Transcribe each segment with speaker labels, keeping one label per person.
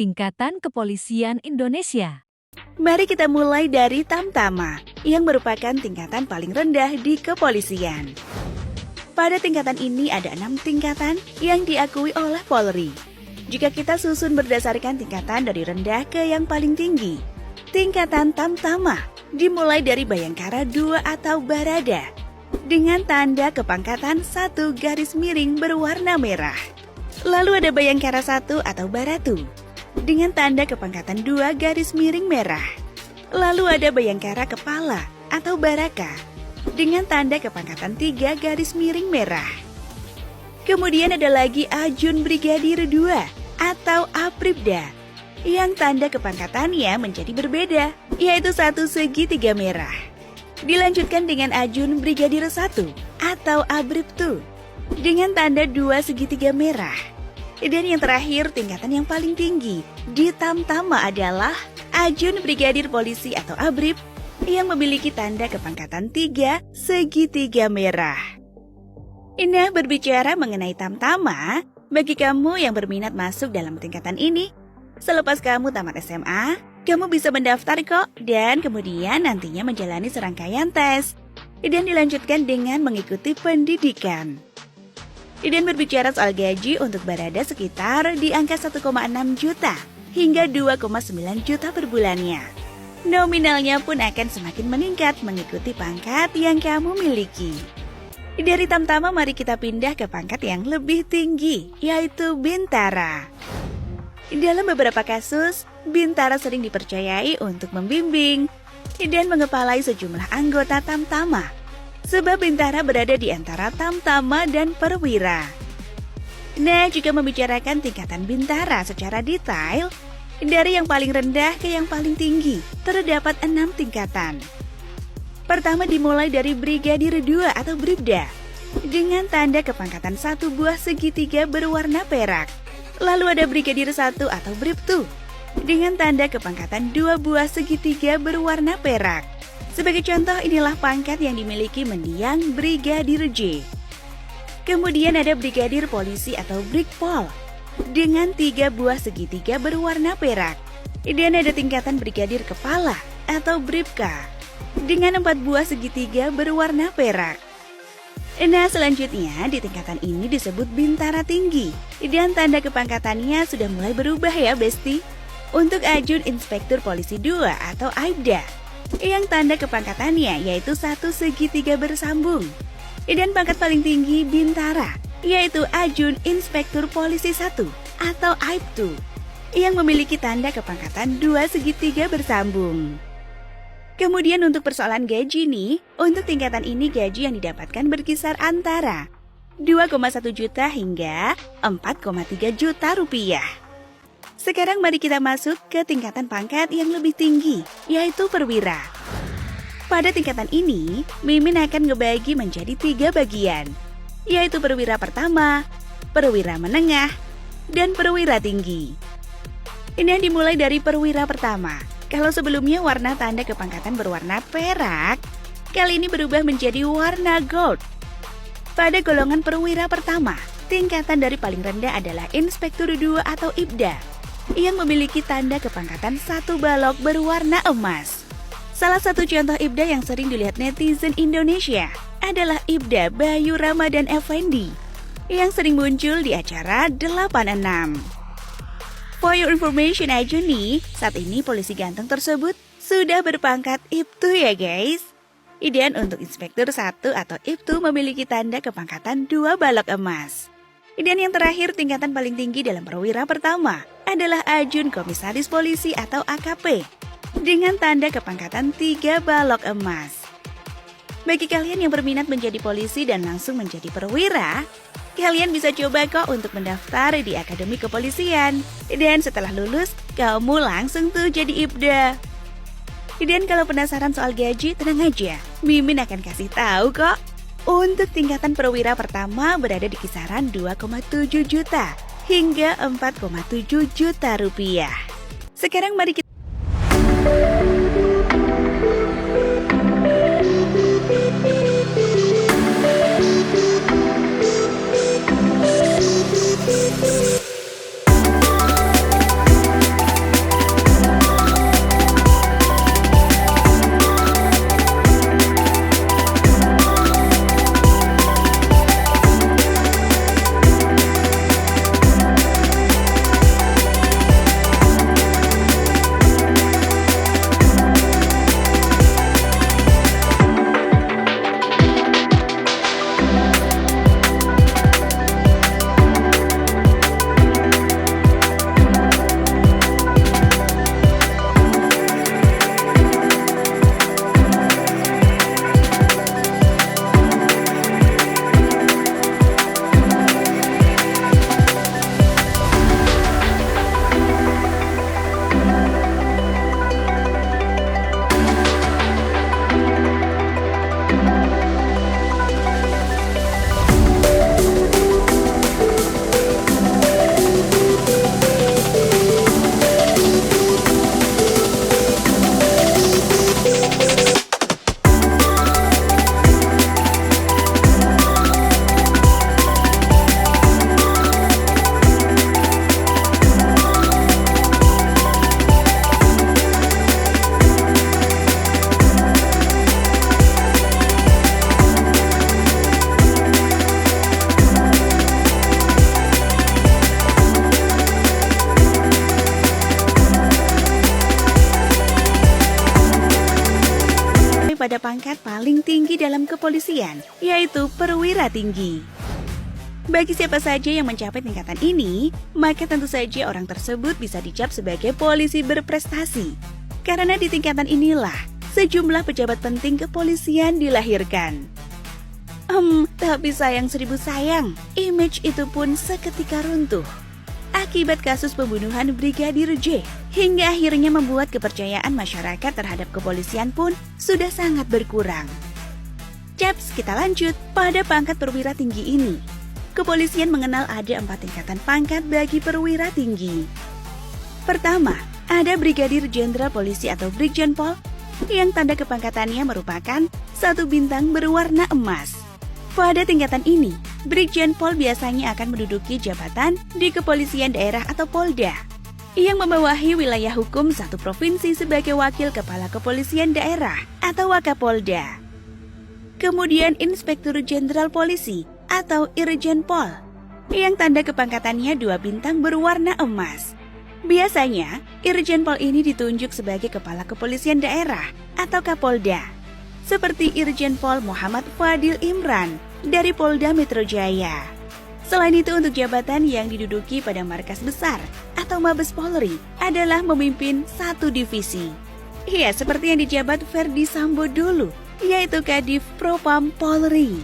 Speaker 1: tingkatan kepolisian Indonesia.
Speaker 2: Mari kita mulai dari Tamtama, yang merupakan tingkatan paling rendah di kepolisian. Pada tingkatan ini ada 6 tingkatan yang diakui oleh Polri. Jika kita susun berdasarkan tingkatan dari rendah ke yang paling tinggi, tingkatan Tamtama dimulai dari Bayangkara 2 atau Barada, dengan tanda kepangkatan 1 garis miring berwarna merah. Lalu ada Bayangkara 1 atau Baratu, dengan tanda kepangkatan 2 garis miring merah. Lalu ada Bayangkara Kepala atau Baraka, dengan tanda kepangkatan 3 garis miring merah. Kemudian ada lagi Ajun Brigadir 2 atau Apribda, yang tanda kepangkatannya menjadi berbeda, yaitu 1 segitiga merah. Dilanjutkan dengan Ajun Brigadir 1 atau Abribtu, dengan tanda 2 segitiga merah. Dan yang terakhir, tingkatan yang paling tinggi di Tamtama adalah Ajun Brigadir Polisi atau Abrib, yang memiliki tanda kepangkatan 3 segitiga merah. Nah, berbicara mengenai Tamtama, bagi kamu yang berminat masuk dalam tingkatan ini, selepas kamu tamat SMA, kamu bisa mendaftar kok, dan kemudian nantinya menjalani serangkaian tes, dan dilanjutkan dengan mengikuti pendidikan. Dan berbicara soal gaji untuk Barada sekitar di angka 1,6 juta hingga 2,9 juta per bulannya. Nominalnya pun akan semakin meningkat mengikuti pangkat yang kamu miliki. Dari Tamtama mari kita pindah ke pangkat yang lebih tinggi, yaitu Bintara. Dalam beberapa kasus, Bintara sering dipercayai untuk membimbing dan mengepalai sejumlah anggota Tamtama. Sebab Bintara berada di antara Tamtama dan Perwira. Nah, jika membicarakan tingkatan Bintara secara detail, dari yang paling rendah ke yang paling tinggi, terdapat 6 tingkatan. Pertama dimulai dari Brigadir 2 atau Bribda, dengan tanda kepangkatan 1 buah segitiga berwarna perak. Lalu ada Brigadir 1 atau Bribtu, dengan tanda kepangkatan 2 buah segitiga berwarna perak. Sebagai contoh, inilah pangkat yang dimiliki mendiang Brigadir J. Kemudian ada Brigadir Polisi atau Brigpol, dengan 3 buah segitiga berwarna perak. Dan ada tingkatan Brigadir Kepala atau Bribka, dengan 4 buah segitiga berwarna perak. Nah, selanjutnya di tingkatan ini disebut Bintara Tinggi, dan tanda kepangkatannya sudah mulai berubah ya Besti. Untuk Ajun Inspektur Polisi 2 atau Aibda, yang tanda kepangkatannya yaitu 1 segitiga bersambung. Dan pangkat paling tinggi Bintara, yaitu Ajun Inspektur Polisi 1 atau Aibtu, yang memiliki tanda kepangkatan 2 segitiga bersambung. Kemudian untuk persoalan gaji nih, untuk tingkatan ini gaji yang didapatkan berkisar antara 2,1 juta hingga 4,3 juta rupiah. Sekarang mari kita masuk ke tingkatan pangkat yang lebih tinggi, yaitu Perwira. Pada tingkatan ini, Mimin akan ngebagi menjadi 3 bagian, yaitu Perwira Pertama, Perwira Menengah, dan Perwira Tinggi. Ini dimulai dari Perwira Pertama. Kalau sebelumnya warna tanda kepangkatan berwarna perak, kali ini berubah menjadi warna gold. Pada golongan Perwira Pertama, tingkatan dari paling rendah adalah Inspektur 2 atau Ibda, yang memiliki tanda kepangkatan 1 balok berwarna emas. Salah satu contoh Ibda yang sering dilihat netizen Indonesia adalah Ibda Bayu Ramadan Effendi, yang sering muncul di acara 86. For your information aja nih, saat ini polisi ganteng tersebut sudah berpangkat Ibtu ya guys. Dan untuk Inspektur 1 atau Ibtu memiliki tanda kepangkatan 2 balok emas. Dan yang terakhir, tingkatan paling tinggi dalam Perwira Pertama adalah Ajun Komisaris Polisi atau AKP, dengan tanda kepangkatan 3 balok emas. Bagi kalian yang berminat menjadi polisi dan langsung menjadi perwira, kalian bisa coba kok untuk mendaftar di Akademi Kepolisian. Dan setelah lulus, kamu langsung tuh jadi Ibda. Dan kalau penasaran soal gaji, tenang aja, Mimin akan kasih tahu kok. Untuk tingkatan Perwira Pertama berada di kisaran 2,7 juta hingga 4,7 juta rupiah. Sekarang mari kita pada pangkat paling tinggi dalam kepolisian, yaitu perwira tinggi. Bagi siapa saja yang mencapai tingkatan ini, maka tentu saja orang tersebut bisa dicap sebagai polisi berprestasi. Karena di tingkatan inilah sejumlah pejabat penting kepolisian dilahirkan. Tapi sayang seribu sayang, image itu pun seketika runtuh. Akibat kasus pembunuhan Brigadir J, hingga akhirnya membuat kepercayaan masyarakat terhadap kepolisian pun sudah sangat berkurang. Caps, kita lanjut pada pangkat perwira tinggi ini. Kepolisian mengenal ada 4 tingkatan pangkat bagi perwira tinggi. Pertama, ada Brigadir Jenderal Polisi atau Brigjenpol, yang tanda kepangkatannya merupakan 1 bintang berwarna emas. Pada tingkatan ini, Brigjenpol biasanya akan menduduki jabatan di kepolisian daerah atau Polda, yang membawahi wilayah hukum satu provinsi sebagai wakil kepala kepolisian daerah atau Wakapolda. Kemudian Inspektur Jenderal Polisi atau Irjenpol, yang tanda kepangkatannya 2 bintang berwarna emas. Biasanya, Irjenpol ini ditunjuk sebagai kepala kepolisian daerah atau Kapolda, seperti Irjenpol Muhammad Fadil Imran dari Polda Metro Jaya. Selain itu, untuk jabatan yang diduduki pada markas besar atau Mabes Polri adalah memimpin 1 divisi. Ya, seperti yang dijabat Ferdi Sambo dulu, yaitu Kadif Propam Polri.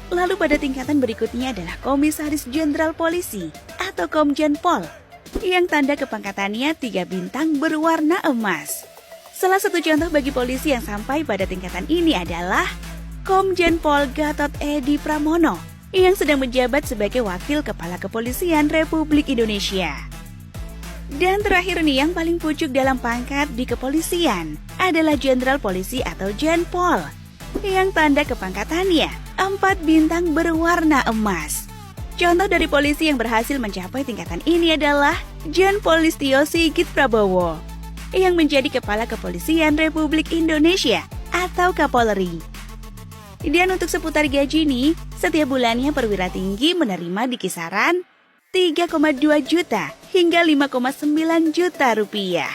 Speaker 2: Lalu pada tingkatan berikutnya adalah Komisaris Jenderal Polisi atau Komjenpol, yang tanda kepangkatannya 3 bintang berwarna emas. Salah satu contoh bagi polisi yang sampai pada tingkatan ini adalah Komjenpol Gatot Edi Pramono, yang sedang menjabat sebagai Wakil Kepala Kepolisian Republik Indonesia. Dan terakhir nih, yang paling pucuk dalam pangkat di kepolisian adalah Jenderal Polisi atau Jenpol, yang tanda kepangkatannya 4 bintang berwarna emas. Contoh dari polisi yang berhasil mencapai tingkatan ini adalah Jenpol Listio Sigit Prabowo, yang menjadi Kepala Kepolisian Republik Indonesia atau Kapolri. Dan untuk seputar gaji nih, setiap bulannya perwira tinggi menerima di kisaran 3,2 juta hingga 5,9 juta rupiah.